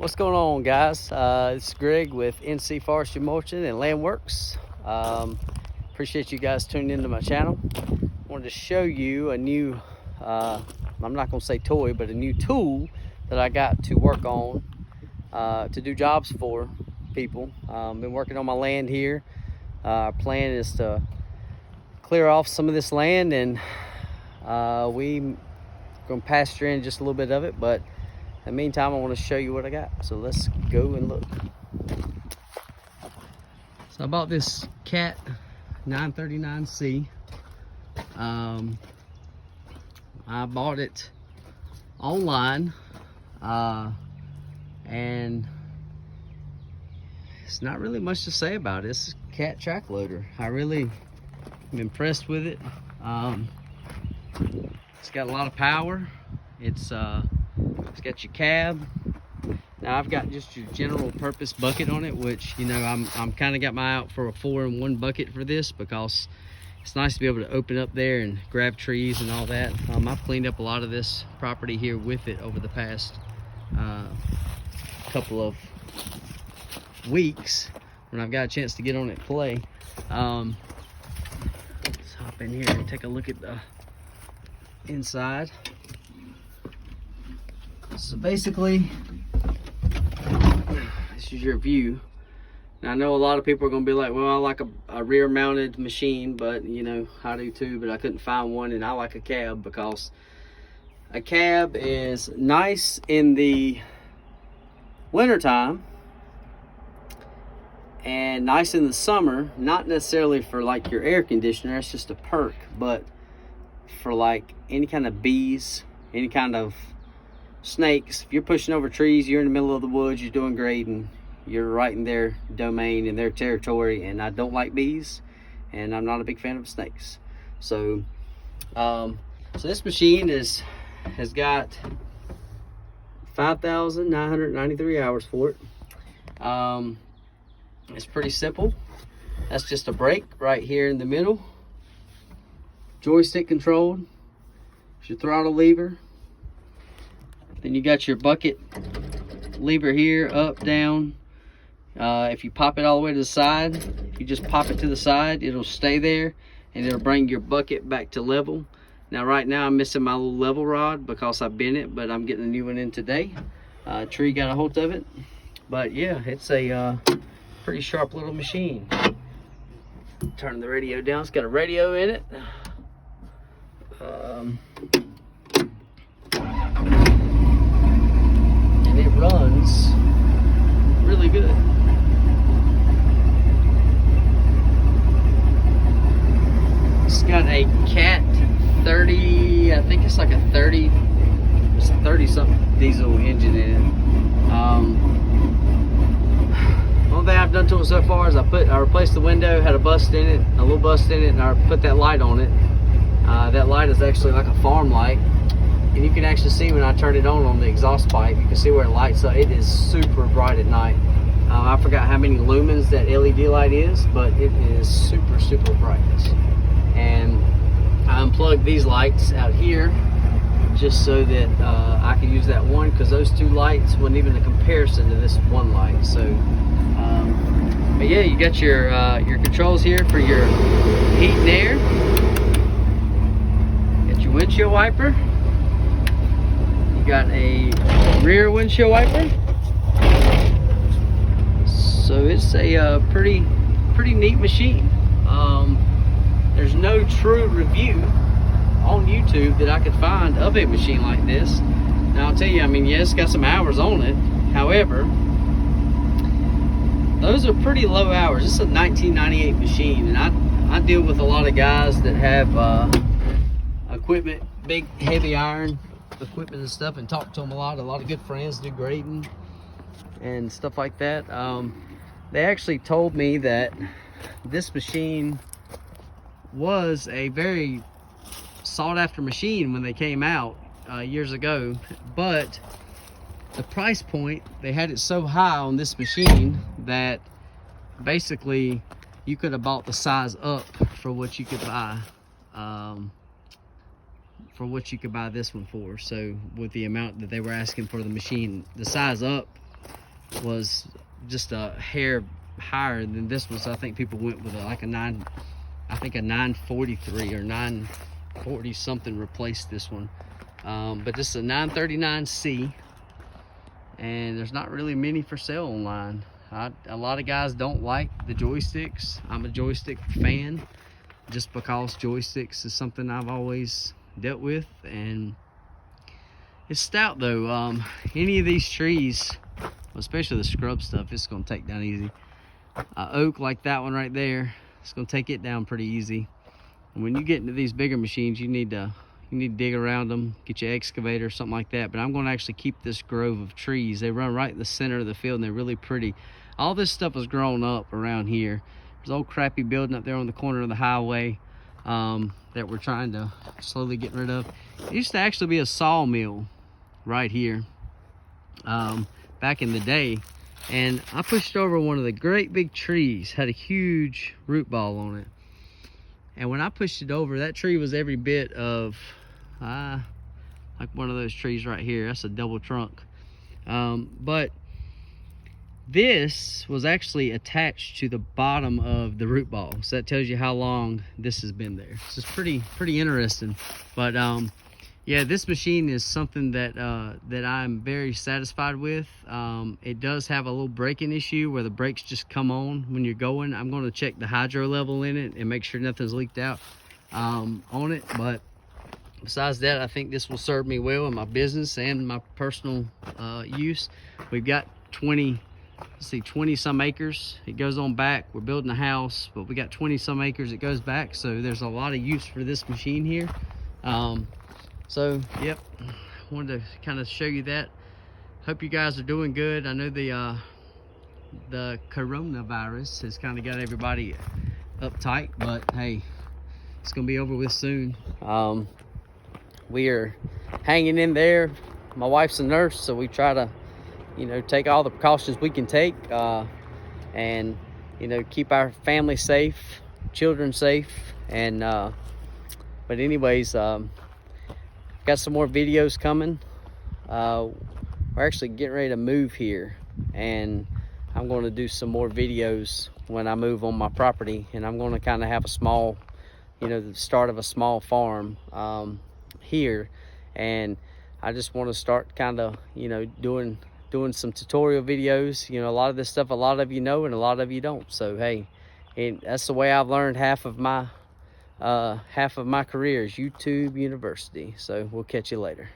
What's going on, guys? This is Greg with NC Forestry Mulching and Landworks. Appreciate you guys tuning into my channel. Wanted to show you a new, I'm not going to say toy, but a new tool that I got to work on to do jobs for people. Been working on my land here. Our plan is to clear off some of this land, and we going to pasture in just a little bit of it, but in the meantime, I want to show you what I got. So let's go and look. So I bought this Cat 939C. I bought it online, and it's not really much to say about it. It's a Cat track loader. I really am impressed with it. It's got a lot of power. It's got your cab. Now I've got just your general purpose bucket on it, which, you know, I'm kind of got my eye out for a 4-in-1 bucket for this, because it's nice to be able to open up there and grab trees and all that. I've cleaned up a lot of this property here with it over the past couple of weeks when I've got a chance to get on it and play. Let's hop in here and take a look at the inside. So basically, this is your view. Now I know a lot of people are going to be like, well, I like a rear mounted machine, but you know, I do too, but I couldn't find one, and I like a cab because a cab is nice in the wintertime and nice in the summer, not necessarily for like your air conditioner, that's just a perk, but for like any kind of bees, any kind of snakes. If you're pushing over trees, you're in the middle of the woods, you're doing great, and you're right in their domain, in their territory, and I don't like bees, and I'm not a big fan of snakes. So so this machine has got 5,993 hours for it. It's pretty simple. That's just a brake right here in the middle, joystick controlled. It's your throttle lever. Then you got your bucket lever here, up, down. If you pop it all the way to the side, if you just pop it to the side, it'll stay there, and it'll bring your bucket back to level. Now right now I'm missing my little level rod because I bent it, but I'm getting a new one in today. Tree got a hold of it. But yeah, it's a pretty sharp little machine. Turn the radio down. It's got a radio in it. And it runs really good. It's got a Cat 30, I think it's like a 30, it's a 30 something diesel engine in it. One thing I've done to it so far is I replaced the window, had a bust in it, a little bust in it, and I put that light on it. That light is actually like a farm light, and you can actually see when I turn it on the exhaust pipe, you can see where it lights up. It is super bright at night. I forgot how many lumens that LED light is, but it is super bright. And I unplugged these lights out here just so that I could use that one, because those two lights wasn't even a comparison to this one light. So but yeah, you got your controls here for your heat and air. Got your windshield wiper. You got a rear windshield wiper. So it's a pretty neat machine. There's no true review on YouTube that I could find of a machine like this. Now I'll tell you, I mean, yes, it's got some hours on it. However, those are pretty low hours. This is a 1998 machine, and I deal with a lot of guys that have equipment, big heavy iron equipment and stuff, and talk to them a lot of good friends do grading and stuff like that. They actually told me that this machine was a very sought after machine when they came out years ago, but the price point, they had it so high on this machine that basically you could have bought the size up for what you could buy this one for. So with the amount that they were asking for the machine, the size up was just a hair higher than this one. So I think people went with like a 943 or 940 something replaced this one. But this is a 939C, and there's not really many for sale online. A lot of guys don't like the joysticks. I'm a joystick fan just because joysticks is something I've always dealt with, and it's stout though. Any of these trees, especially the scrub stuff, it's gonna take down easy. Oak like that one right there, it's gonna take it down pretty easy. And when you get into these bigger machines, you need to dig around them, get your excavator or something like that. But I'm gonna actually keep this grove of trees. They run right in the center of the field and they're really pretty. All this stuff was grown up around here. There's old crappy building up there on the corner of the highway that we're trying to slowly get rid of. It used to actually be a sawmill right here back in the day, and I pushed over one of the great big trees, had a huge root ball on it, and when I pushed it over, that tree was every bit of like one of those trees right here. That's a double trunk, but this was actually attached to the bottom of the root ball, so that tells you how long this has been there. So it's pretty interesting. But yeah, this machine is something that that I'm very satisfied with. It does have a little braking issue where the brakes just come on when you're going. I'm going to check the hydro level in it and make sure nothing's leaked out on it. But besides that, I think this will serve me well in my business and my personal use. We've got 20 some acres. It goes on back. We're building a house, but we got 20 some acres it goes back, so there's a lot of use for this machine here. So yep, wanted to kind of show you that. Hope you guys are doing good. I know the coronavirus has kind of got everybody uptight, but hey, it's gonna be over with soon. We are hanging in there. My wife's a nurse, so we try to, you know, take all the precautions we can take, and, you know, keep our family safe, children safe. And but anyways, got some more videos coming. We're actually getting ready to move here, and I'm going to do some more videos when I move on my property, and I'm going to kind of have a small, you know, the start of a small farm here. And I just want to start kind of, you know, doing some tutorial videos. You know, a lot of this stuff a lot of you know and a lot of you don't. So hey, that's the way I've learned half of my career is YouTube University. So we'll catch you later.